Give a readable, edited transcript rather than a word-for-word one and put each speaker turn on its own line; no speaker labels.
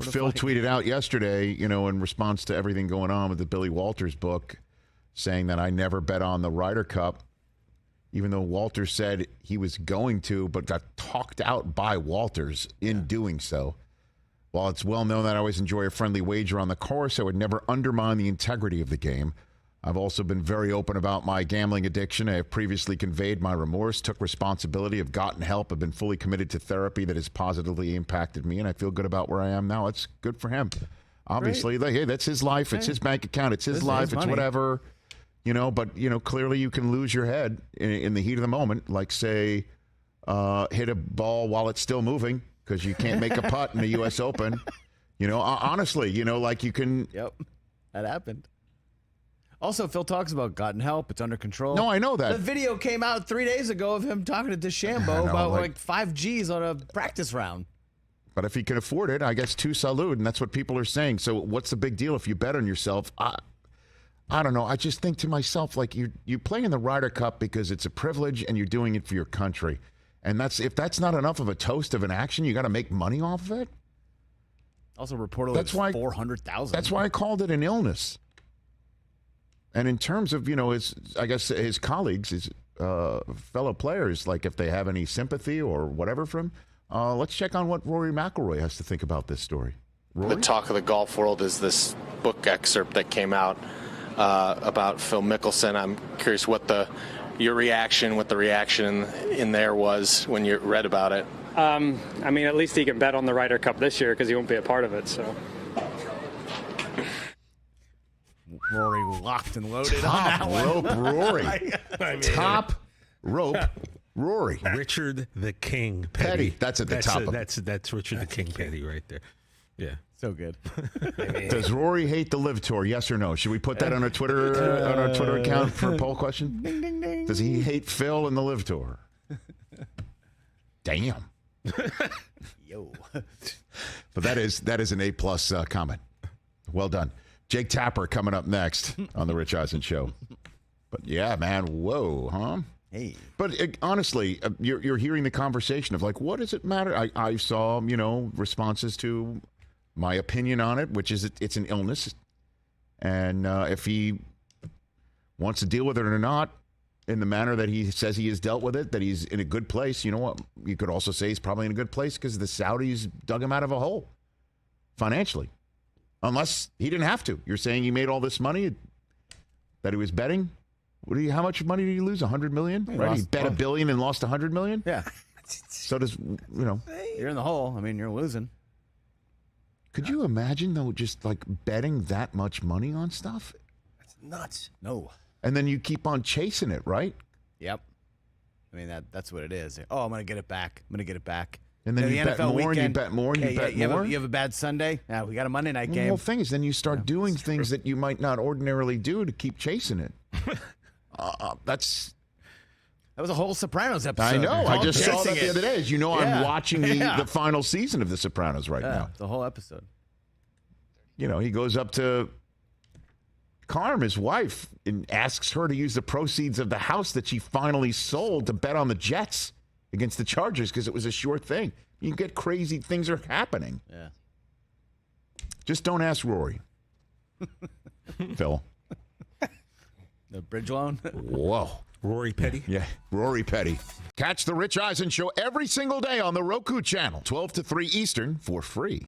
Phil tweeted out yesterday, in response to everything going on with the Billy Walters book, saying that I never bet on the Ryder Cup, even though Walters said he was going to, but got talked out by Walters in doing so. While it's well known that I always enjoy a friendly wager on the course, I would never undermine the integrity of the game. I've also been very open about my gambling addiction. I have previously conveyed my remorse, took responsibility, have gotten help, have been fully committed to therapy that has positively impacted me, and I feel good about where I am now. It's good for him. Obviously, hey, that's his life. It's his bank account. It's his life. It's whatever. But clearly you can lose your head in the heat of the moment, like, say, hit a ball while it's still moving because you can't make a putt in the U.S. Open. Honestly, like you can.
Yep, that happened. Also, Phil talks about gotten help. It's under control.
No, I know that.
The video came out 3 days ago of him talking to DeChambeau about like 5 Gs on a practice round.
But if he can afford it, I guess tu salud, and that's what people are saying. So what's the big deal if you bet on yourself? I don't know. I just think to myself, like, you play in the Ryder Cup because it's a privilege and you're doing it for your country. And if that's not enough of a toast of an action, you got to make money off of it?
Also, reportedly, it's 400,000.
That's why I called it an illness. And in terms of, his colleagues, his fellow players, like if they have any sympathy or whatever from him, let's check on what Rory McIlroy has to think about this story. Rory?
The talk of the golf world is this book excerpt that came out about Phil Mickelson. I'm curious what the reaction in there was when you read about it.
At least he can bet on the Ryder Cup this year because he won't be a part of it. So.
Rory locked and loaded on
Top
that
rope
one.
Rory. Top rope Rory.
Richard the King Petty.
That's at the top.
That's Richard the King Petty right there. Yeah.
So good.
Does Rory hate the Live Tour? Yes or no? Should we put that on our Twitter account for a poll question?
Ding, ding, ding.
Does he hate Phil and the Live Tour? Damn.
Yo.
But that is an A+ comment. Well done. Jake Tapper coming up next on the Rich Eisen Show. But yeah, man, whoa, huh?
Hey.
But honestly, you're hearing the conversation of like, what does it matter? I saw, responses to my opinion on it, which is it's an illness. And if he wants to deal with it or not in the manner that he says he has dealt with it, that he's in a good place, you know what? You could also say he's probably in a good place because the Saudis dug him out of a hole financially. Unless he didn't have to. You're saying he made all this money that he was betting? How much money did he lose? $100 million? Right? He bet $1 billion and lost $100 million?
Yeah.
So does,
You're in the hole. I mean, you're losing.
Could you imagine, though, just like betting that much money on stuff?
That's nuts. No.
And then you keep on chasing it, right?
Yep. I mean, that's what it is. Oh, I'm going to get it back.
And then you bet more and you bet more and you bet more.
You have a bad Sunday? Yeah, we got a Monday night game.
The whole thing is then you start doing things that you might not ordinarily do to keep chasing it. That
was a whole Sopranos episode.
I know. I just saw that the other day. As you know, I'm watching the final season of The Sopranos right now.
The whole episode.
He goes up to Carm, his wife, and asks her to use the proceeds of the house that she finally sold to bet on the Jets against the Chargers because it was a sure thing. You can get crazy. Things are happening.
Yeah.
Just don't ask Rory. Phil.
The bridge loan?
Whoa.
Rory Petty?
Yeah, Rory Petty. Catch the Rich Eisen Show every single day on the Roku channel, 12 to 3 Eastern, for free.